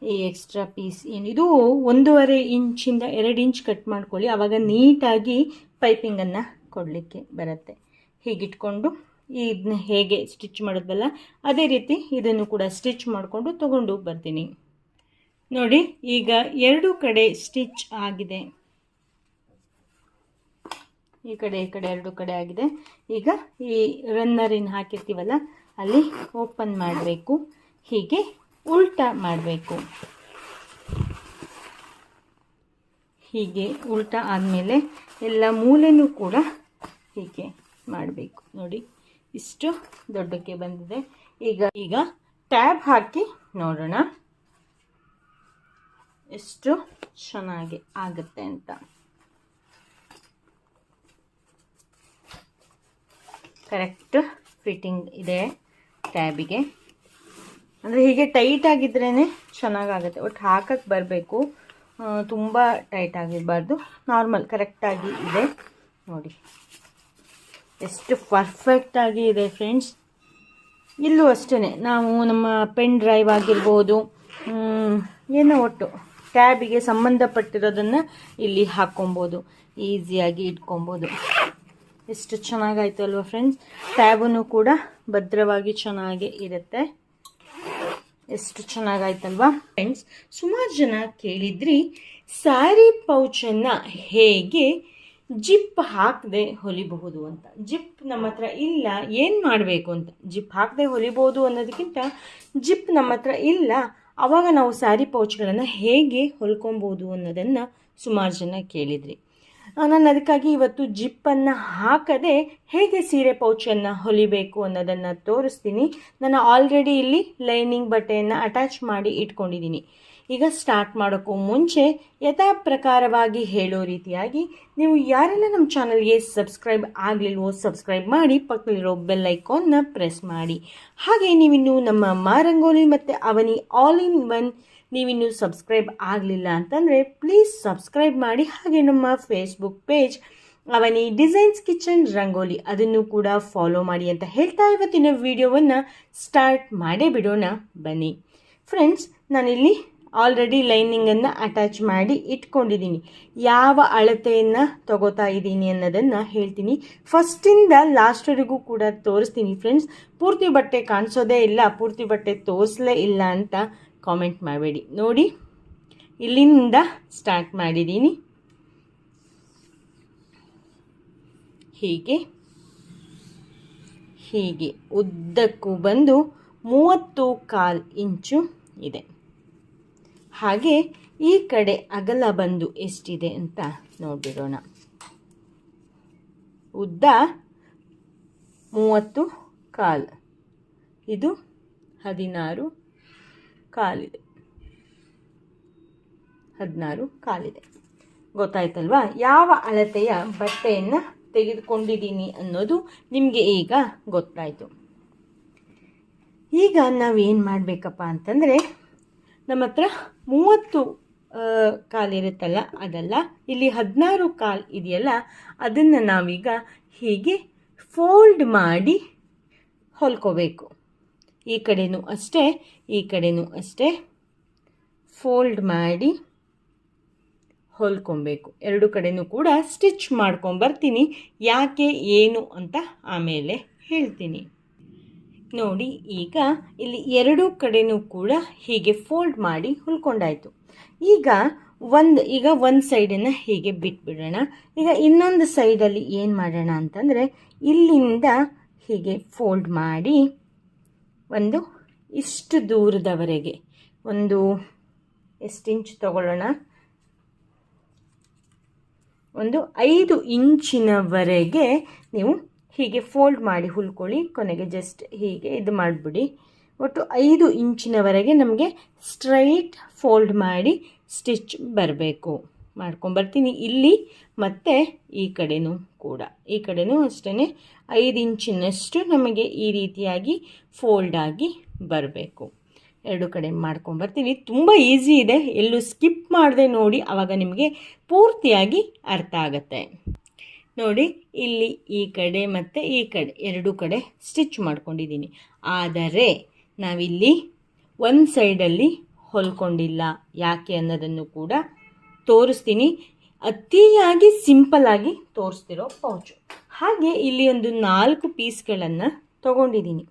ಈ ಎಕ್ಸ್ಟ್ರಾ ಪೀಸ್ ಏನಿದು 1.5 ಇಂಚಿಂದ 2 ಇಂಚ್ ಕಟ್ ಮಾಡ್ಕೊಳ್ಳಿ. ಆವಾಗ ನೀಟಾಗಿ ಪೈಪಿಂಗನ್ನು ಕೊಡಲಿಕ್ಕೆ ಬರುತ್ತೆ. ಹೀಗಿಟ್ಕೊಂಡು ಇದನ್ನ ಹೇಗೆ ಸ್ಟಿಚ್ ಮಾಡೋದಲ್ಲ ಅದೇ ರೀತಿ ಇದನ್ನು ಕೂಡ ಸ್ಟಿಚ್ ಮಾಡಿಕೊಂಡು ತೊಗೊಂಡು ಬರ್ತೀನಿ. ನೋಡಿ, ಈಗ 2 ಕಡೆ ಸ್ಟಿಚ್ ಆಗಿದೆ. ಈ ಕಡೆ 2 ಕಡೆ ಆಗಿದೆ. ಈಗ ಈ ರನ್ನರಿನ ಹಾಕಿರ್ತೀವಲ್ಲ ಅಲ್ಲಿ ಓಪನ್ ಮಾಡಬೇಕು. ಹೀಗೆ ಉಲ್ಟಾ ಮಾಡಬೇಕು. ಹೀಗೆ ಉಲ್ಟಾ ಆದಮೇಲೆ ಎಲ್ಲ ಮೂಲೆನೂ ಕೂಡ ಹೀಗೆ ಮಾಡಬೇಕು. ನೋಡಿ, ಇಷ್ಟು ದೊಡ್ಡಕ್ಕೆ ಬಂದಿದೆ. ಈಗ ಟ್ಯಾಬ್ ಹಾಕಿ ನೋಡೋಣ ಎಷ್ಟು ಚೆನ್ನಾಗಿ ಆಗುತ್ತೆ ಅಂತ. ಕರೆಕ್ಟ್ ಫಿಟ್ಟಿಂಗ್ ಇದೆ ಟ್ಯಾಬಿಗೆ. ಅಂದರೆ ಹೀಗೆ ಟೈಟ್ ಆಗಿದ್ರೇ ಚೆನ್ನಾಗಾಗುತ್ತೆ. ಒಟ್ಟು ಹಾಕಕ್ಕೆ ಬರಬೇಕು, ತುಂಬ ಟೈಟ್ ಆಗಿರಬಾರ್ದು. ನಾರ್ಮಲ್ ಕರೆಕ್ಟಾಗಿ ಇದೆ. ನೋಡಿ ಎಷ್ಟು ಪರ್ಫೆಕ್ಟಾಗಿ ಇದೆ ಫ್ರೆಂಡ್ಸ್. ಇಲ್ಲೂ ಅಷ್ಟೇ, ನಾವು ನಮ್ಮ ಪೆನ್ ಡ್ರೈವ್ ಆಗಿರ್ಬೋದು, ಏನೋ ಒಟ್ಟು ಟ್ಯಾಬಿಗೆ ಸಂಬಂಧಪಟ್ಟಿರೋದನ್ನು ಇಲ್ಲಿ ಹಾಕ್ಕೊಬೋದು, ಈಸಿಯಾಗಿ ಇಟ್ಕೊಬೋದು. ಎಷ್ಟು ಚೆನ್ನಾಗಾಯಿತು ಅಲ್ವಾ ಫ್ರೆಂಡ್ಸ್? ಟ್ಯಾಬನ್ನು ಕೂಡ ಭದ್ರವಾಗಿ ಚೆನ್ನಾಗಿ ಇರುತ್ತೆ. ಎಷ್ಟು ಚೆನ್ನಾಗಾಯ್ತಲ್ವಾ ಫ್ರೆಂಡ್ಸ್? ಸುಮಾರು ಜನ ಕೇಳಿದ್ರಿ ಸ್ಯಾರಿ ಪೌಚನ್ನು ಹೇಗೆ ಜಿಪ್ ಹಾಕದೆ ಹೊಲಿಬಹುದು ಅಂತ. ಜಿಪ್ ನಮ್ಮ ಹತ್ರ ಇಲ್ಲ, ಏನು ಮಾಡಬೇಕು ಅಂತ. ಜಿಪ್ ಹಾಕದೆ ಹೊಲಿಬೋದು ಅನ್ನೋದಕ್ಕಿಂತ ಜಿಪ್ ನಮ್ಮ ಹತ್ರ ಇಲ್ಲ, ಆವಾಗ ನಾವು ಸ್ಯಾರಿ ಪೌಚ್ಗಳನ್ನು ಹೇಗೆ ಹೊಲ್ಕೊಬೋದು ಅನ್ನೋದನ್ನು ಸುಮಾರು ಜನ ಕೇಳಿದ್ರಿ. ನಾನು ಅದಕ್ಕಾಗಿ ಇವತ್ತು ಜಿಪ್ಪನ್ನು ಹಾಕದೆ ಹೇಗೆ ಸೀರೆ ಪೌಚನ್ನು ಹೊಲಿಬೇಕು ಅನ್ನೋದನ್ನು ತೋರಿಸ್ತೀನಿ. ನಾನು ಆಲ್ರೆಡಿ ಇಲ್ಲಿ ಲೈನಿಂಗ್ ಬಟ್ಟೆಯನ್ನು ಅಟ್ಯಾಚ್ ಮಾಡಿ ಇಟ್ಕೊಂಡಿದ್ದೀನಿ. ಈಗ ಸ್ಟಾರ್ಟ್ ಮಾಡೋಕ್ಕೂ ಮುಂಚೆ ಯಥಾ ಪ್ರಕಾರವಾಗಿ ಹೇಳೋ ರೀತಿಯಾಗಿ ನೀವು ಯಾರೆಲ್ಲ ನಮ್ಮ ಚಾನಲ್ಗೆ ಸಬ್ಸ್ಕ್ರೈಬ್ ಆಗಲಿಲ್ವೋ ಸಬ್ಸ್ಕ್ರೈಬ್ ಮಾಡಿ, ಪಕ್ಕದಲ್ಲಿರೋ ಬೆಲ್ ಐಕಾನ್ನ ಪ್ರೆಸ್ ಮಾಡಿ. ಹಾಗೆ ನೀವಿನ್ನೂ ನಮ್ಮ ಮಾರಂಗೋಲಿ ಮತ್ತು ಅವನಿ ಆಲ್ ಇನ್ ಒನ್ ನೀವಿನ್ನೂ ಸಬ್ಸ್ಕ್ರೈಬ್ ಆಗಲಿಲ್ಲ ಅಂತಂದರೆ ಪ್ಲೀಸ್ ಸಬ್ಸ್ಕ್ರೈಬ್ ಮಾಡಿ. ಹಾಗೆ ನಮ್ಮ ಫೇಸ್ಬುಕ್ ಪೇಜ್ ಅವನಿ ಡಿಸೈನ್ಸ್ ಕಿಚನ್ ರಂಗೋಲಿ ಅದನ್ನು ಕೂಡ ಫಾಲೋ ಮಾಡಿ ಅಂತ ಹೇಳ್ತಾ ಇವತ್ತಿನ ವಿಡಿಯೋವನ್ನು ಸ್ಟಾರ್ಟ್ ಮಾಡೇ ಬಿಡೋಣ ಬನ್ನಿ ಫ್ರೆಂಡ್ಸ್. ನಾನಿಲ್ಲಿ ಆಲ್ರೆಡಿ ಲೈನಿಂಗನ್ನು ಅಟ್ಯಾಚ್ ಮಾಡಿ ಇಟ್ಕೊಂಡಿದ್ದೀನಿ. ಯಾವ ಅಳತೆಯನ್ನು ತಗೋತಾ ಇದ್ದೀನಿ ಅನ್ನೋದನ್ನು ಹೇಳ್ತೀನಿ. ಫಸ್ಟಿಂದ ಲಾಸ್ಟ್ವರೆಗೂ ಕೂಡ ತೋರಿಸ್ತೀನಿ ಫ್ರೆಂಡ್ಸ್. ಪೂರ್ತಿ ಬಟ್ಟೆ ಕಾಣಿಸೋದೇ ಇಲ್ಲ, ಪೂರ್ತಿ ಬಟ್ಟೆ ತೋರಿಸಲೇ ಇಲ್ಲ ಅಂತ ಕಾಮೆಂಟ್ ಮಾಡಬೇಡಿ. ನೋಡಿ, ಇಲ್ಲಿಂದ ಸ್ಟಾರ್ಟ್ ಮಾಡಿದ್ದೀನಿ. ಹೀಗೆ ಹೀಗೆ ಉದ್ದಕ್ಕೂ ಬಂದು 30.25 ಇಂಚು ಇದೆ. ಹಾಗೆ ಈ ಕಡೆ ಅಗಲ ಬಂದು ಎಷ್ಟಿದೆ ಅಂತ ನೋಡಿಬಿಡೋಣ. ಉದ್ದ 30.25, ಇದು 16.25 ಇದೆ. 16.25 ಇದೆ. ಗೊತ್ತಾಯ್ತಲ್ವಾ ಯಾವ ಅಳತೆಯ ಬಟ್ಟೆಯನ್ನು ತೆಗೆದುಕೊಂಡಿದ್ದೀನಿ ಅನ್ನೋದು ನಿಮಗೆ ಈಗ ಗೊತ್ತಾಯಿತು. ಈಗ ನಾವೇನು ಮಾಡಬೇಕಪ್ಪ ಅಂತಂದರೆ, ನಮ್ಮ ಹತ್ರ 30 ಕಾಲಿರುತ್ತಲ್ಲ ಅದಲ್ಲ, ಇಲ್ಲಿ 16 ಇದೆಯಲ್ಲ, ಅದನ್ನು ನಾವೀಗ ಹೀಗೆ ಫೋಲ್ಡ್ ಮಾಡಿ ಹೊಲ್ಕೋಬೇಕು. ಈ ಕಡೆನೂ ಅಷ್ಟೇ, ಈ ಕಡೆನೂ ಅಷ್ಟೇ ಫೋಲ್ಡ್ ಮಾಡಿ ಹೊಲ್ಕೊಬೇಕು. ಎರಡು ಕಡೆನೂ ಕೂಡ ಸ್ಟಿಚ್ ಮಾಡ್ಕೊಂಬರ್ತೀನಿ. ಯಾಕೆ ಏನು ಅಂತ ಆಮೇಲೆ ಹೇಳ್ತೀನಿ. ನೋಡಿ, ಈಗ ಇಲ್ಲಿ ಎರಡೂ ಕಡೆನೂ ಕೂಡ ಹೀಗೆ ಫೋಲ್ಡ್ ಮಾಡಿ ಹೊಲ್ಕೊಂಡಾಯಿತು. ಈಗ ಒಂದು ಸೈಡನ್ನು ಹೀಗೆ ಬಿಟ್ಬಿಡೋಣ. ಈಗ ಇನ್ನೊಂದು ಸೈಡಲ್ಲಿ ಏನು ಮಾಡೋಣ ಅಂತಂದರೆ, ಇಲ್ಲಿಂದ ಹೀಗೆ ಫೋಲ್ಡ್ ಮಾಡಿ ಒಂದು ಇಷ್ಟು ದೂರದವರೆಗೆ, ಒಂದು ಎಷ್ಟು ಇಂಚ್ ತಗೊಳ್ಳೋಣ, ಒಂದು 5 ಇಂಚಿನವರೆಗೆ ನೀವು ಹೀಗೆ ಫೋಲ್ಡ್ ಮಾಡಿ ಹೊಲ್ಕೊಳ್ಳಿ. ಕೊನೆಗೆ ಜಸ್ಟ್ ಹೀಗೆ ಇದು ಮಾಡಿಬಿಡಿ. ಒಟ್ಟು 5 ಇಂಚಿನವರೆಗೆ ನಮಗೆ ಸ್ಟ್ರೈಟ್ ಫೋಲ್ಡ್ ಮಾಡಿ ಸ್ಟಿಚ್ ಬರಬೇಕು. ಮಾಡ್ಕೊಂಬರ್ತೀನಿ ಇಲ್ಲಿ ಮತ್ತು ಈ ಕಡೆನೂ ಕೂಡ. ಈ ಕಡೆನೂ ಅಷ್ಟೇ 5 ಇಂಚಿನಷ್ಟು ನಮಗೆ ಈ ರೀತಿಯಾಗಿ ಫೋಲ್ಡ್ ಆಗಿ ಬರಬೇಕು. ಎರಡು ಕಡೆ ಮಾಡ್ಕೊಂಬರ್ತೀನಿ. ತುಂಬ ಈಸಿ ಇದೆ, ಎಲ್ಲೂ ಸ್ಕಿಪ್ ಮಾಡದೆ ನೋಡಿ, ಆವಾಗ ನಿಮಗೆ ಪೂರ್ತಿಯಾಗಿ ಅರ್ಥ ಆಗುತ್ತೆ. ನೋಡಿ, ಇಲ್ಲಿ ಈ ಕಡೆ ಮತ್ತು ಈ ಕಡೆ ಎರಡೂ ಕಡೆ ಸ್ಟಿಚ್ ಮಾಡ್ಕೊಂಡಿದ್ದೀನಿ. ಆದರೆ ನಾವಿಲ್ಲಿ ಒಂದು ಸೈಡಲ್ಲಿ ಹೊಲ್ಕೊಂಡಿಲ್ಲ. ಯಾಕೆ ಅನ್ನೋದನ್ನು ಕೂಡ ತೋರಿಸ್ತೀನಿ. ಅತಿಯಾಗಿ ಸಿಂಪಲ್ಲಾಗಿ ತೋರಿಸ್ತಿರೋ ಪೌಚು. ಹಾಗೆ ಇಲ್ಲಿ ಒಂದು 4 ಪೀಸ್ಗಳನ್ನು ತಗೊಂಡಿದ್ದೀನಿ.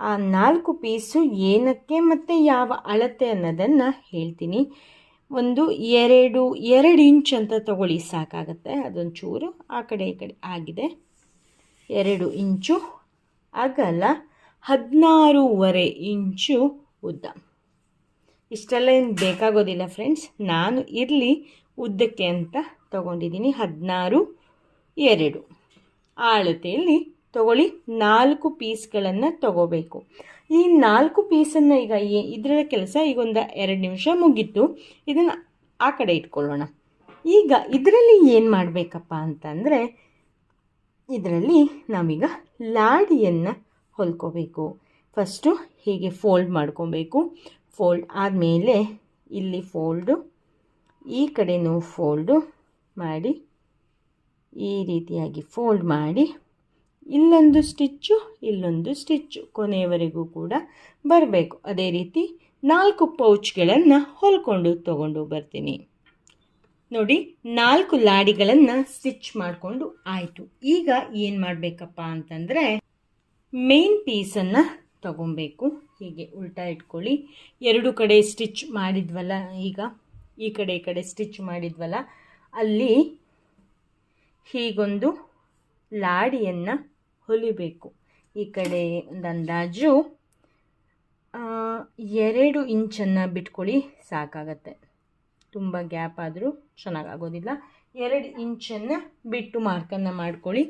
ಆ 4 ಪೀಸು ಏನಕ್ಕೆ ಮತ್ತು ಯಾವ ಅಳತೆ ಅನ್ನೋದನ್ನು ಹೇಳ್ತೀನಿ. ಒಂದು 2 ಇಂಚ್ ಅಂತ ತಗೊಳ್ಳಿ, ಸಾಕಾಗತ್ತೆ. ಅದೊಂದು ಚೂರು ಆ ಕಡೆ ಈ ಕಡೆ ಆಗಿದೆ. 2 ಇಂಚು ಅಗಲ, 16.25 ಇಂಚು ಉದ್ದ. ಇಷ್ಟೆಲ್ಲ ಏನು ಬೇಕಾಗೋದಿಲ್ಲ ಫ್ರೆಂಡ್ಸ್. ನಾನು ಇರಲಿ ಉದ್ದಕ್ಕೆ ಅಂತ ತಗೊಂಡಿದ್ದೀನಿ. 16.2 ಆ ಅಳತೆಯಲ್ಲಿ ತಗೊಳ್ಳಿ. 4 ಪೀಸ್ಗಳನ್ನು ತಗೋಬೇಕು. ಈ 4 ಪೀಸನ್ನು ಈಗ ಇದರ ಕೆಲಸ ಈಗ ಒಂದು 2 ನಿಮಿಷ ಮುಗೀತು. ಇದನ್ನು ಆ ಕಡೆ ಇಟ್ಕೊಳ್ಳೋಣ. ಈಗ ಇದರಲ್ಲಿ ಏನು ಮಾಡಬೇಕಪ್ಪ ಅಂತಂದರೆ, ಇದರಲ್ಲಿ ನಾವೀಗ ಲಾಡಿಯನ್ನು ಹೊಲ್ಕೋಬೇಕು. ಫಸ್ಟು ಹೀಗೆ ಫೋಲ್ಡ್ ಮಾಡ್ಕೊಬೇಕು. ಫೋಲ್ಡ್ ಆದಮೇಲೆ ಇಲ್ಲಿ ಫೋಲ್ಡು, ಈ ಕಡೆನೂ ಫೋಲ್ಡು ಮಾಡಿ ಈ ರೀತಿಯಾಗಿ ಫೋಲ್ಡ್ ಮಾಡಿ ಇಲ್ಲೊಂದು ಸ್ಟಿಚ್ಚು, ಇಲ್ಲೊಂದು ಸ್ಟಿಚ್ಚು ಕೊನೆಯವರೆಗೂ ಕೂಡ ಬರಬೇಕು. ಅದೇ ರೀತಿ 4 ಪೌಚ್ಗಳನ್ನು ಹೊಲ್ಕೊಂಡು ತಗೊಂಡು ಬರ್ತೀನಿ. ನೋಡಿ, 4 ಲಾಡಿಗಳನ್ನು ಸ್ಟಿಚ್ ಮಾಡಿಕೊಂಡು ಆಯಿತು. ಈಗ ಏನು ಮಾಡಬೇಕಪ್ಪ ಅಂತಂದರೆ, ಮೇನ್ ಪೀಸನ್ನು ತಗೊಬೇಕು. ಹೀಗೆ ಉಲ್ಟಾ ಇಟ್ಕೊಳ್ಳಿ. ಎರಡು ಕಡೆ ಸ್ಟಿಚ್ ಮಾಡಿದ್ವಲ್ಲ, ಈಗ ಈ ಕಡೆ ಸ್ಟಿಚ್ ಮಾಡಿದ್ವಲ್ಲ, ಅಲ್ಲಿ ಹೀಗೊಂದು ಲಾಡಿಯನ್ನು ಹೊಲಿಬೇಕು. ಈ ಕಡೆ ಒಂದು ಅಂದಾಜು 2 ಇಂಚನ್ನು ಬಿಟ್ಕೊಳ್ಳಿ, ಸಾಕಾಗತ್ತೆ. ತುಂಬ ಗ್ಯಾಪ್ ಆದರೂ ಚೆನ್ನಾಗಾಗೋದಿಲ್ಲ. 2 ಇಂಚನ್ನು ಬಿಟ್ಟು ಮಾರ್ಕನ್ನು ಮಾಡ್ಕೊಳ್ಳಿ.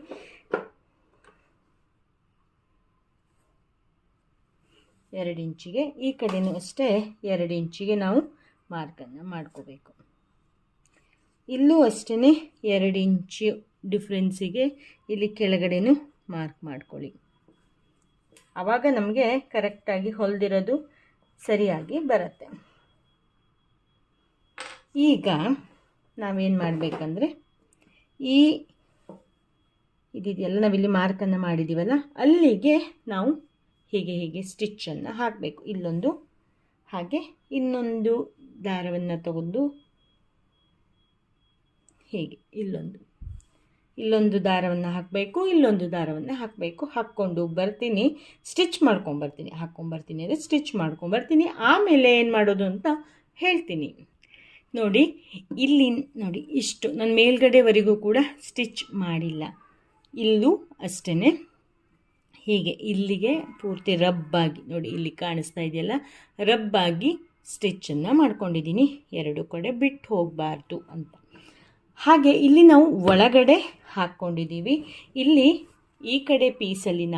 ಎರಡು ಇಂಚಿಗೆ, ಈ ಕಡೆಯೂ ಅಷ್ಟೇ 2 ಇಂಚಿಗೆ ನಾವು ಮಾರ್ಕನ್ನು ಮಾಡ್ಕೋಬೇಕು. ಇಲ್ಲೂ ಅಷ್ಟೇ 2 ಇಂಚು ಡಿಫ್ರೆನ್ಸಿಗೆ ಇಲ್ಲಿ ಕೆಳಗಡೆನೂ ಮಾರ್ಕ್ ಮಾಡ್ಕೊಳ್ಳಿ. ಆವಾಗ ನಮಗೆ ಕರೆಕ್ಟಾಗಿ ಹೊಲಿದಿರೋದು ಸರಿಯಾಗಿ ಬರುತ್ತೆ. ಈಗ ನಾವೇನು ಮಾಡಬೇಕಂದ್ರೆ, ಇದೆಯಲ್ಲ ನಾವಿಲ್ಲಿ ಮಾರ್ಕನ್ನು ಮಾಡಿದ್ದೀವಲ್ಲ, ಅಲ್ಲಿಗೆ ನಾವು ಹೀಗೆ ಸ್ಟಿಚ್ಚನ್ನು ಹಾಕಬೇಕು. ಇಲ್ಲೊಂದು, ಹಾಗೆ ಇನ್ನೊಂದು ದಾರವನ್ನು ತಗೊಂಡು ಹೀಗೆ ಇಲ್ಲೊಂದು ದಾರವನ್ನು ಹಾಕಬೇಕು, ಇಲ್ಲೊಂದು ದಾರವನ್ನು ಹಾಕಬೇಕು. ಹಾಕ್ಕೊಂಡು ಬರ್ತೀನಿ, ಸ್ಟಿಚ್ ಮಾಡ್ಕೊಂಬರ್ತೀನಿ. ಅಂದರೆ ಸ್ಟಿಚ್ ಮಾಡ್ಕೊಂಬರ್ತೀನಿ. ಆಮೇಲೆ ಏನು ಮಾಡೋದು ಅಂತ ಹೇಳ್ತೀನಿ. ನೋಡಿ ಇಲ್ಲಿ ನೋಡಿ ಇಷ್ಟು ನಾನು ಮೇಲ್ಗಡೆವರೆಗೂ ಕೂಡ ಸ್ಟಿಚ್ ಮಾಡಿಲ್ಲ, ಇಲ್ಲೂ ಅಷ್ಟೇ ಹೀಗೆ ಇಲ್ಲಿಗೆ ಪೂರ್ತಿ ರಬ್ಬಾಗಿ ನೋಡಿ ಇಲ್ಲಿ ಕಾಣಿಸ್ತಾ ಇದೆಯಲ್ಲ, ರಬ್ಬಾಗಿ ಸ್ಟಿಚ್ಚನ್ನು ಮಾಡ್ಕೊಂಡಿದ್ದೀನಿ, ಎರಡು ಕಡೆ ಬಿಟ್ಟು ಹೋಗಬಾರ್ದು ಅಂತ. ಹಾಗೆ ಇಲ್ಲಿ ನಾವು ಒಳಗಡೆ ಹಾಕ್ಕೊಂಡಿದ್ದೀವಿ, ಇಲ್ಲಿ ಈ ಕಡೆ ಪೀಸಲ್ಲಿ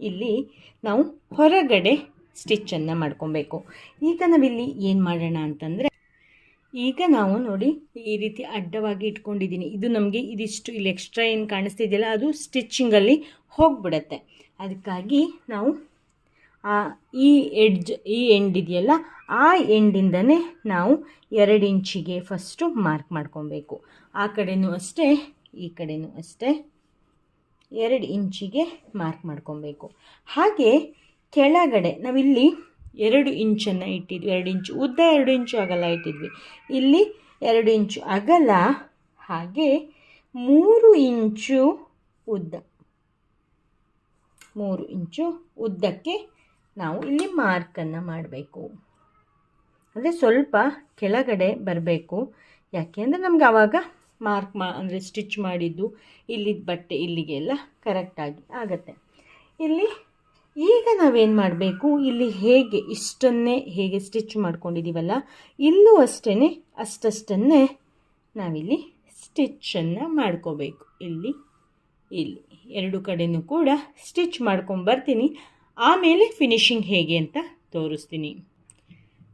ಇಲ್ಲಿ ನಾವು ಹೊರಗಡೆ ಸ್ಟಿಚ್ಚನ್ನು ಮಾಡ್ಕೊಬೇಕು. ಈಗ ನಾವಿಲ್ಲಿ ಏನು ಮಾಡೋಣ ಅಂತಂದರೆ, ಈಗ ನಾವು ನೋಡಿ ಈ ರೀತಿ ಅಡ್ಡವಾಗಿ ಇಟ್ಕೊಂಡಿದ್ದೀನಿ, ಇದು ನಮಗೆ ಇದಿಷ್ಟು ಇಲ್ಲಿ ಎಕ್ಸ್ಟ್ರಾ ಏನು ಕಾಣಿಸ್ತಿದೆಯಲ್ಲ ಅದು ಸ್ಟಿಚ್ಚಿಂಗಲ್ಲಿ ಹೋಗಿಬಿಡತ್ತೆ. ಅದಕ್ಕಾಗಿ ನಾವು ಈ ಎಂಡ್ ಇದೆಯಲ್ಲ, ಆ ಎಂಡಿಂದನೇ ನಾವು 2 ಇಂಚಿಗೆ ಫಸ್ಟು ಮಾರ್ಕ್ ಮಾಡ್ಕೊಬೇಕು. ಆ ಕಡೆನೂ ಅಷ್ಟೇ, ಈ ಕಡೆನೂ ಅಷ್ಟೇ 2 ಇಂಚಿಗೆ ಮಾರ್ಕ್ ಮಾಡ್ಕೊಬೇಕು. ಹಾಗೆ ಕೆಳಗಡೆ ನಾವಿಲ್ಲಿ 2 ಇಂಚನ್ನು ಇಟ್ಟಿದ್ವಿ, 2 ಇಂಚು ಉದ್ದ 2 ಇಂಚು ಅಗಲ ಇಟ್ಟಿದ್ವಿ, ಇಲ್ಲಿ 2 ಇಂಚು ಅಗಲ, ಹಾಗೆ 3 ಇಂಚು ಉದ್ದ, 3 ಇಂಚು ಉದ್ದಕ್ಕೆ ನಾವು ಇಲ್ಲಿ ಮಾರ್ಕನ್ನು ಮಾಡಬೇಕು. ಅಂದರೆ ಸ್ವಲ್ಪ ಕೆಳಗಡೆ ಬರಬೇಕು, ಯಾಕೆಂದರೆ ನಮ್ಗೆ ಆವಾಗ ಮಾರ್ಕ್ ಅಂದರೆ ಸ್ಟಿಚ್ ಮಾಡಿದ್ದು ಇಲ್ಲಿದ್ದ ಬಟ್ಟೆ ಇಲ್ಲಿಗೆ ಎಲ್ಲ ಕರೆಕ್ಟಾಗಿ ಆಗುತ್ತೆ. ಇಲ್ಲಿ ಈಗ ನಾವೇನು ಮಾಡಬೇಕು, ಇಲ್ಲಿ ಹೇಗೆ ಇಷ್ಟನ್ನೇ ಹೇಗೆ ಸ್ಟಿಚ್ ಮಾಡ್ಕೊಂಡಿದ್ದೀವಲ್ಲ, ಇಲ್ಲೂ ಅಷ್ಟೇ ಅಷ್ಟನ್ನೇ ನಾವಿಲ್ಲಿ ಸ್ಟಿಚ್ಚನ್ನು ಮಾಡ್ಕೋಬೇಕು. ಇಲ್ಲಿ ಎರಡು ಕಡೆಯೂ ಕೂಡ ಸ್ಟಿಚ್ ಮಾಡ್ಕೊಂಬರ್ತೀನಿ, ಆಮೇಲೆ ಫಿನಿಶಿಂಗ್ ಹೇಗೆ ಅಂತ ತೋರಿಸ್ತೀನಿ.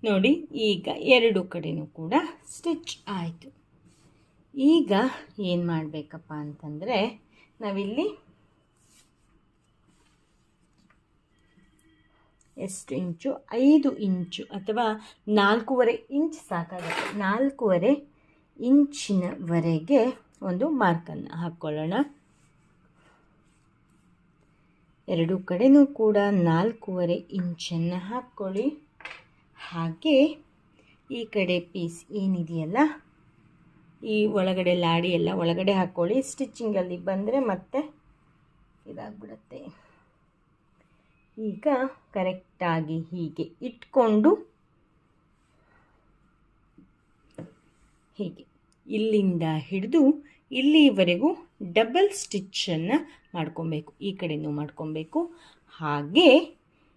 ನೋಡಿ ಈಗ 2 ಕಡೆಯೂ ಕೂಡ ಸ್ಟಿಚ್ ಆಯಿತು. ಈಗ ಏನು ಮಾಡಬೇಕಪ್ಪ ಅಂತಂದರೆ, ನಾವಿಲ್ಲಿ ಎಷ್ಟು ಇಂಚು, 5 ಇಂಚು ಅಥವಾ 4.5 ಇಂಚ್ ಸಾಕಾಗುತ್ತೆ, 4.5 ಇಂಚಿನವರೆಗೆ ಒಂದು ಮಾರ್ಕನ್ನು ಹಾಕ್ಕೊಳ್ಳೋಣ. 2 ಕಡೆಯೂ ಕೂಡ 4.5 ಇಂಚನ್ನು ಹಾಕ್ಕೊಳ್ಳಿ. ಹಾಗೆ ಈ ಕಡೆ ಪೀಸ್ ಏನಿದೆಯಲ್ಲ, ಈ ಒಳಗಡೆ ಲಾಡಿ ಎಲ್ಲ ಒಳಗಡೆ ಹಾಕ್ಕೊಳ್ಳಿ. ಸ್ಟಿಚ್ಚಿಂಗಲ್ಲಿ ಬಂದರೆ ಮತ್ತೆ ಇದಾಗ್ಬಿಡುತ್ತೆ. ಈಗ ಕರೆಕ್ಟಾಗಿ ಹೀಗೆ ಇಟ್ಕೊಂಡು ಹೀಗೆ ಇಲ್ಲಿಂದ ಹಿಡಿದು ಇಲ್ಲಿವರೆಗೂ ಡಬಲ್ ಸ್ಟಿಚ್ಚನ್ನು ಮಾಡ್ಕೊಬೇಕು. ಈ ಕಡೆಯೂ ಮಾಡ್ಕೊಬೇಕು, ಹಾಗೆ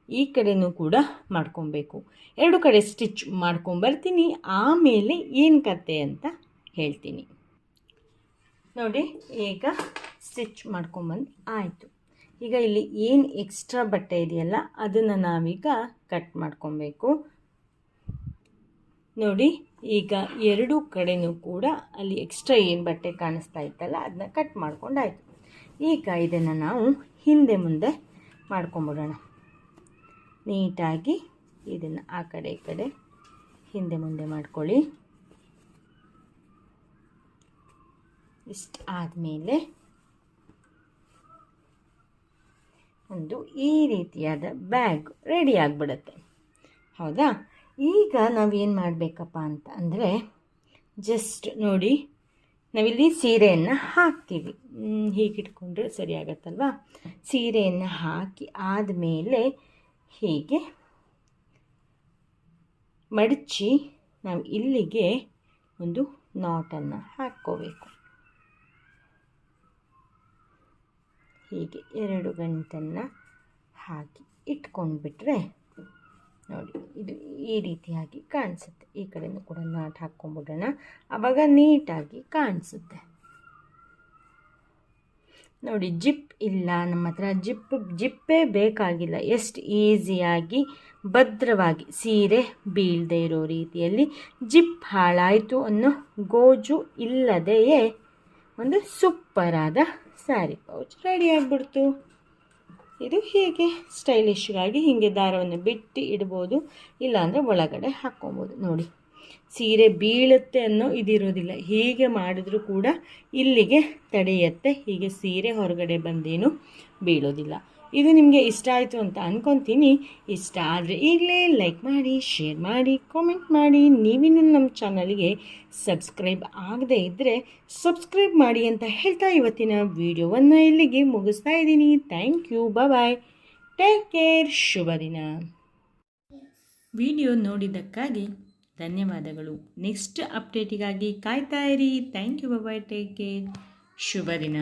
ಈ ಕಡೆಯೂ ಕೂಡ ಮಾಡ್ಕೊಬೇಕು. 2 ಕಡೆ ಸ್ಟಿಚ್ ಮಾಡ್ಕೊಂಬರ್ತೀನಿ, ಆಮೇಲೆ ಏನು ಕತೆ ಅಂತ ಹೇಳ್ತೀನಿ. ನೋಡಿ ಈಗ ಸ್ಟಿಚ್ ಮಾಡ್ಕೊಂಬಂದು ಆಯಿತು. ಈಗ ಇಲ್ಲಿ ಏನು ಎಕ್ಸ್ಟ್ರಾ ಬಟ್ಟೆ ಇದೆಯಲ್ಲ ಅದನ್ನು ನಾವೀಗ ಕಟ್ ಮಾಡ್ಕೊಬೇಕು. ನೋಡಿ ಈಗ 2 ಕಡೆಯೂ ಕೂಡ ಅಲ್ಲಿ ಎಕ್ಸ್ಟ್ರಾ ಏನು ಬಟ್ಟೆ ಕಾಣಿಸ್ತಾ ಇತ್ತಲ್ಲ ಅದನ್ನ ಕಟ್ ಮಾಡ್ಕೊಂಡಾಯಿತು. ಈಗ ಇದನ್ನು ನಾವು ಹಿಂದೆ ಮುಂದೆ ಮಾಡ್ಕೊಂಬಿಡೋಣ. ನೀಟಾಗಿ ಇದನ್ನು ಆ ಕಡೆ ಈ ಕಡೆ ಹಿಂದೆ ಮುಂದೆ ಮಾಡ್ಕೊಳ್ಳಿ. ಇಷ್ಟು ಆದಮೇಲೆ ಒಂದು ಈ ರೀತಿಯಾದ ಬ್ಯಾಗ್ ರೆಡಿ ಆಗಿಬಿಡುತ್ತೆ, ಹೌದಾ? ಈಗ ನಾವೇನು ಮಾಡಬೇಕಪ್ಪ ಅಂತ ಅಂದರೆ, ಜಸ್ಟ್ ನೋಡಿ ನಾವಿಲ್ಲಿ ಸೀರೆಯನ್ನು ಹಾಕ್ತೀವಿ, ಹೀಗಿಟ್ಕೊಂಡ್ರೆ ಸರಿ ಆಗತ್ತಲ್ವ. ಸೀರೆಯನ್ನು ಹಾಕಿ ಆದಮೇಲೆ ಹೀಗೆ ಮಡಚಿ ನಾವು ಇಲ್ಲಿಗೆ ಒಂದು ನಾಟನ್ನು ಹಾಕ್ಕೋಬೇಕು. ಹೀಗೆ 2 ಗಂಟನ್ನು ಹಾಕಿ ಇಟ್ಕೊಂಡ್ಬಿಟ್ರೆ ನೋಡಿ ಇದು ಈ ರೀತಿಯಾಗಿ ಕಾಣಿಸುತ್ತೆ. ಈ ಕಡೆಯೂ ಕೂಡ ನಾಟ್ ಹಾಕ್ಕೊಂಬಿಡೋಣ, ಆವಾಗ ನೀಟಾಗಿ ಕಾಣಿಸುತ್ತೆ. ನೋಡಿ ಜಿಪ್ ಇಲ್ಲ ನಮ್ಮ ಹತ್ರ, ಜಿಪ್ಪೇ ಬೇಕಾಗಿಲ್ಲ. ಎಷ್ಟು ಈಸಿಯಾಗಿ ಭದ್ರವಾಗಿ ಸೀರೆ ಬೀಳದೆ ಇರೋ ರೀತಿಯಲ್ಲಿ ಜಿಪ್ ಹಾಳಾಯಿತು ಅನ್ನೋ ಗೋಜು ಇಲ್ಲದೆಯೇ ಒಂದು ಸೂಪರಾದ ಸ್ಯಾರಿ ಪೌಚ್ ರೆಡಿ ಆಗಿಬಿಡ್ತು. ಇದು ಹೀಗೆ ಸ್ಟೈಲಿಶ್ಗಾಗಿ ಹೀಗೆ ದಾರವನ್ನು ಬಿಟ್ಟು ಇಡ್ಬೋದು, ಇಲ್ಲಾಂದರೆ ಒಳಗಡೆ ಹಾಕ್ಕೊಬೋದು. ನೋಡಿ ಸೀರೆ ಬೀಳುತ್ತೆ ಅನ್ನೋ ಇದಿರೋದಿಲ್ಲ, ಹೀಗೆ ಮಾಡಿದ್ರೂ ಕೂಡ ಇಲ್ಲಿಗೆ ತಡೆಯುತ್ತೆ, ಹೀಗೆ ಸೀರೆ ಹೊರಗಡೆ ಬಂದೇನು ಬೀಳೋದಿಲ್ಲ. ಇದು ನಿಮಗೆ ಇಷ್ಟ ಆಯಿತು ಅಂತ ಅಂದ್ಕೊತೀನಿ. ಇಷ್ಟ ಆದರೆ ಈಗಲೇ ಲೈಕ್ ಮಾಡಿ, ಶೇರ್ ಮಾಡಿ, ಕಾಮೆಂಟ್ ಮಾಡಿ. ನೀವಿನ್ನೂ ನಮ್ಮ ಚಾನಲ್ಗೆ ಸಬ್ಸ್ಕ್ರೈಬ್ ಆಗದೇ ಇದ್ದರೆ ಸಬ್ಸ್ಕ್ರೈಬ್ ಮಾಡಿ ಅಂತ ಹೇಳ್ತಾ ಇವತ್ತಿನ ವಿಡಿಯೋವನ್ನು ಇಲ್ಲಿಗೆ ಮುಗಿಸ್ತಾ ಇದ್ದೀನಿ. Thank you, bye, take care, ಶುಭ ದಿನ. ವಿಡಿಯೋ ನೋಡಿದ್ದಕ್ಕಾಗಿ ಧನ್ಯವಾದಗಳು. ನೆಕ್ಸ್ಟ್ ಅಪ್ಡೇಟಿಗಾಗಿ ಕಾಯ್ತಾ ಇರಿ. Thank you. Bye. Take care. ಶುಭ ದಿನ.